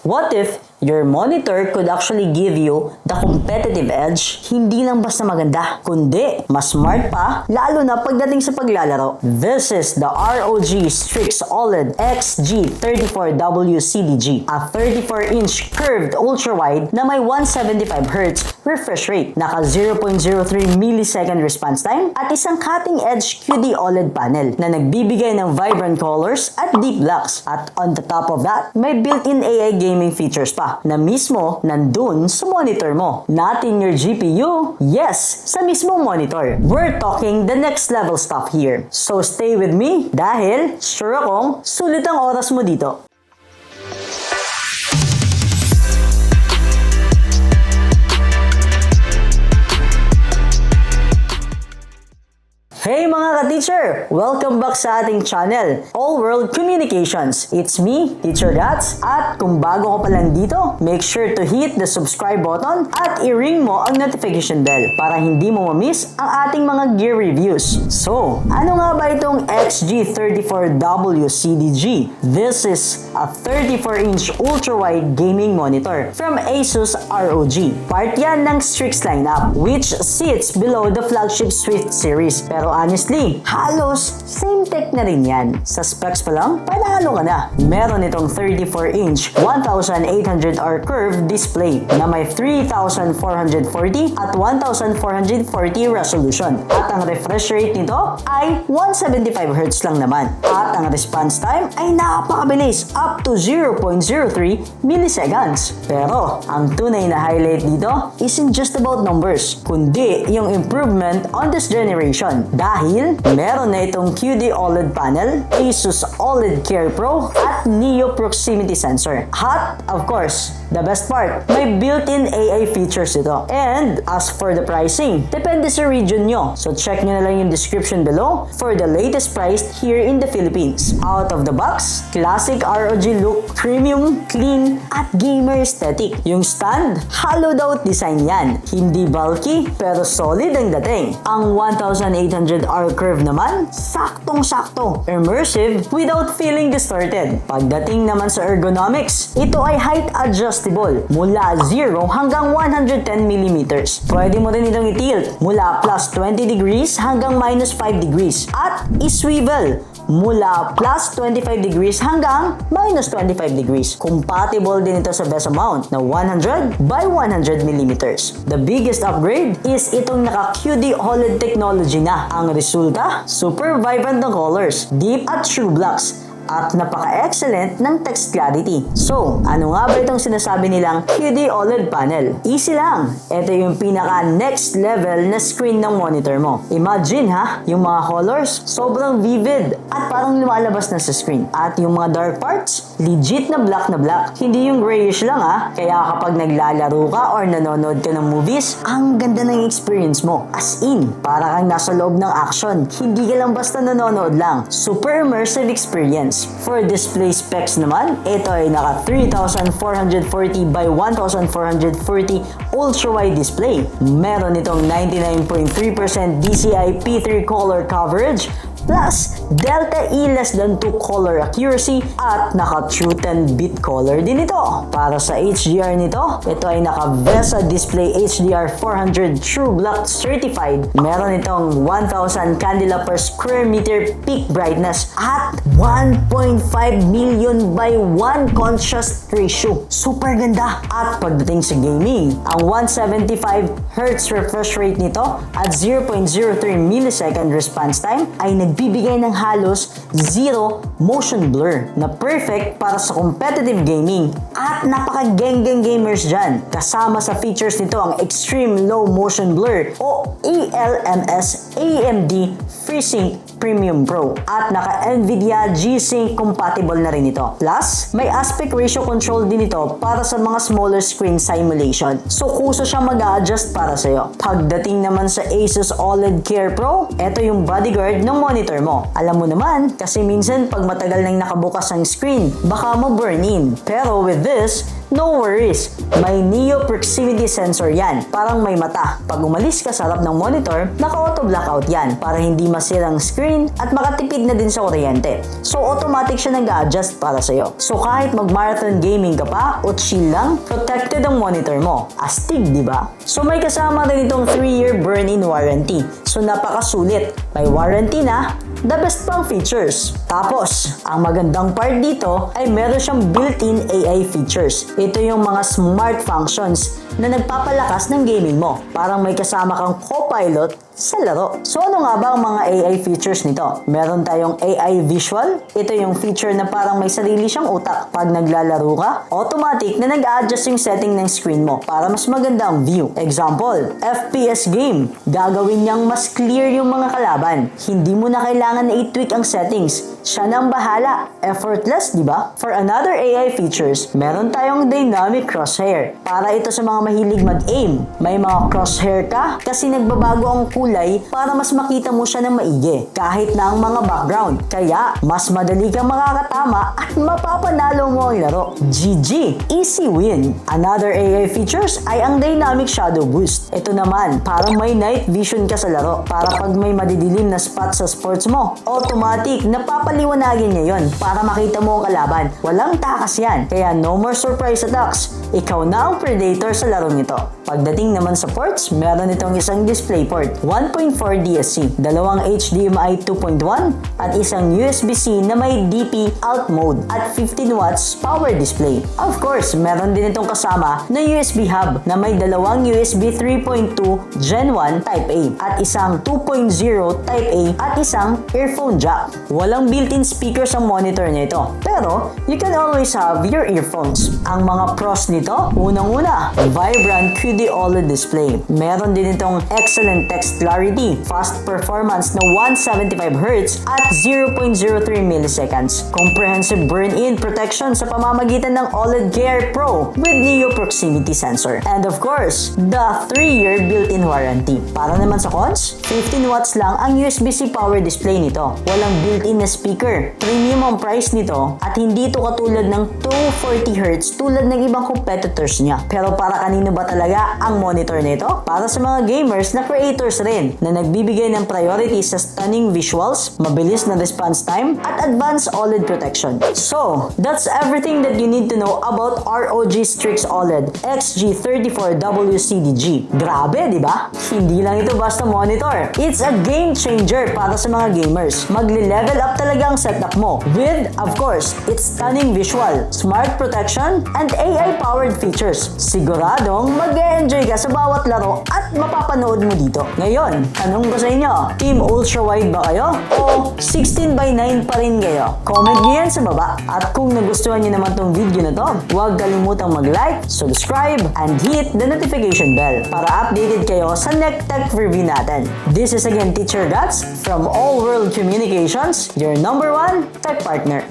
What if your monitor could actually give you the competitive edge, hindi lang basta maganda, kundi mas smart pa, lalo na pagdating sa paglalaro. This is the ROG Strix OLED XG34WCDG, a 34-inch curved ultrawide na may 175Hz refresh rate, naka 0.03 millisecond response time, at isang cutting-edge QD-OLED panel na nagbibigay ng vibrant colors at deep blacks. At on the top of that, may built-in AI gaming features pa na mismo nandun sa monitor mo. Not in your GPU, yes, sa mismong monitor. We're talking the next level stuff here. So stay with me dahil sure akong sulit ang oras mo dito. Hey mga ka-teacher! Welcome back sa ating channel, All World Communications. It's me, Teacher Gats, at kung bago ka pa lang dito, make sure to hit the subscribe button at i-ring mo ang notification bell para hindi mo ma-miss ang ating mga gear reviews. So, ano nga ba itong XG34WCDG? This is a 34-inch ultra-wide gaming monitor from Asus ROG. Part yan ng Strix lineup, which sits below the flagship Swift series. Pero honestly, halos same tech na rin yan. Sa specs pa lang, panalo ka na. Meron itong 34-inch 1800R curved display na may 3440 at 1440 resolution. At ang refresh rate nito ay 175Hz lang naman. At ang response time ay napakabilis, up to 0.03 milliseconds. Pero ang tunay na highlight dito isn't just about numbers, kundi yung improvement on this generation. Dahil meron na itong QD-OLED panel, Asus OLED Care Pro, at Neo proximity sensor. At of course, the best part, may built-in AI features ito. And as for the pricing, depende sa region nyo. So check nyo na lang yung description below for the latest price here in the Philippines. Out of the box, classic ROG look, premium, clean, at gamer aesthetic. Yung stand, hollowed out design yan. Hindi bulky, pero solid ang dating. Ang 1800R curve naman, saktong-sakto. Immersive without feeling distorted. Pagdating naman sa ergonomics, ito ay height adjustable mula 0 hanggang 110mm. Pwede mo rin itong i-tilt mula plus 20 degrees hanggang minus 5 degrees at i-swivel mula plus 25 degrees hanggang minus 25 degrees. Compatible din ito sa VESA mount na 100 by 100mm. The biggest upgrade is itong naka QD-OLED technology na. Ang resulta, super vibrant na colors, deep at true blacks, at napaka-excellent ng text clarity. So, ano nga ba itong sinasabi nilang QD-OLED panel? Easy lang. Ito yung pinaka next level na screen ng monitor mo. Imagine ha, yung mga colors, sobrang vivid at parang lumalabas na sa screen. At yung mga dark parts, legit na black na black. Hindi yung grayish lang ha. Kaya kapag naglalaro ka or nanonood ka ng movies, ang ganda ng experience mo. As in, para kang nasa loob ng action. Hindi ka lang basta nanonood lang. Super immersive experience. For display specs naman, ito ay naka 3440 by 1440 ultra-wide display. Meron itong 99.3% DCI P3 color coverage, plus Delta E less than 2 color accuracy, at naka True 10-bit color din ito. Para sa HDR nito, ito ay naka VESA Display HDR 400 True Black Certified. Meron itong 1000 candela per square meter peak brightness at 1.5 million by 1 contrast ratio. Super ganda. At pagdating sa gaming, ang 175Hz refresh rate nito at 0.03 millisecond response time ay nagbibigay ng halos zero motion blur na perfect para sa competitive gaming at napaka-geng-geng gamers dyan. Kasama sa features nito ang Extreme Low Motion Blur o ELMS AMD FreeSync Premium Pro at naka-NVIDIA G-Sync compatible na rin ito. Plus, may aspect ratio control din ito para sa mga smaller screen simulation. So, kusa siya mag-a-adjust para sa'yo. Pagdating naman sa Asus OLED Care Pro, ito yung bodyguard ng monitor mo. Alam mo naman, kasi minsan pag matagal nang nakabukas ang screen, baka mo burn in. Pero with this, No worries, may Neo proximity sensor yan. Parang may mata. Pag umalis ka sa harap ng monitor, naka-auto blackout yan para hindi masira ang screen at makatipid na din sa kuryente. So automatic siya nag-a-adjust para sa'yo. So kahit mag-marathon gaming ka pa o chill lang, protected ang monitor mo. Astig, di ba? So may kasama rin itong 3-year burn-in warranty. So napakasulit. May warranty na, the best pang features. Tapos, ang magandang part dito ay meron siyang built-in AI features. Ito yung mga smart functions na nagpapalakas ng gaming mo. Parang may kasama kang co-pilot sa laro. So ano nga ba ang mga AI features nito? Meron tayong AI Visual. Ito yung feature na parang may sarili siyang utak. Pag naglalaro ka, automatic na nag-a-adjust yung setting ng screen mo para mas maganda ang view. Example, FPS game. Gagawin niyang mas clear yung mga kalaban. Hindi mo na kailangan na i-tweak ang settings. Siya nang bahala. Effortless, di ba? For another AI features, meron tayong dynamic crosshair. Para ito sa mga mahilig mag-aim. May mga crosshair ka kasi nagbabago ang kulay para mas makita mo siya ng maigi. Kahit na ang mga background. Kaya, mas madali kang makakatama at mapapanalo mo ang laro. GG! Easy win! Another AI features ay ang dynamic shadow boost. Ito naman, parang may night vision ka sa laro. Para pag may madidilim na spot sa sports mo, automatic, napapaliwanagin niya yon para makita mo ang kalaban. Walang takas yan. Kaya no more surprise attacks. Ikaw na ang predator sa larong ito. Pagdating naman sa ports, meron itong isang DisplayPort 1.4 DSC, dalawang HDMI 2.1 at isang USB-C na may DP Alt mode at 15 watts power display. Of course, meron din itong kasama na USB hub na may dalawang USB 3.2 Gen 1 Type A at isang 2.0 Type A at isang earphone jack. Walang built-in speakers ang monitor nito, pero you can always have your earphones. Ang mga pros nito, unang-una, vibrant QD-OLED display. Meron din itong excellent text clarity, fast performance na 175Hz at 0.03 milliseconds. Comprehensive burn-in protection sa pamamagitan ng OLED Care Pro with Neo proximity sensor. And of course, the 3-year built-in warranty. Para naman sa cons, 15 watts lang ang USB-C power display nito. Walang built-in na speaker. Premium ang price nito at hindi ito katulad ng 240Hz tulad ng ibang competitors niya. Pero para kanino ba talaga ang monitor nito? Para sa mga gamers na creators rin na nagbibigay ng priority sa stunning visuals, mabilis na response time, at advanced OLED protection. So, that's everything that you need to know about ROG Strix OLED XG34WCDG. Grabe, di ba? Hindi lang ito basta monitor. It's a game changer para sa mga gamers. Magle-level up talaga ang setup mo with, of course, its stunning visual, smart protection, and AI-powered features. Siguradong mag-e-enjoy ka sa bawat laro at mapapanood mo dito. Ngayon, tanong ko sa inyo, Team Ultrawide ba kayo? O 16:9 pa rin kayo? Comment nyo yan sa baba. At kung nagustuhan nyo naman tong video na to, huwag kalimutang mag-like, subscribe, and hit the notification bell para updated kayo sa next tech review natin. This is again Teacher Guts from All World Communications, your #1 tech partner.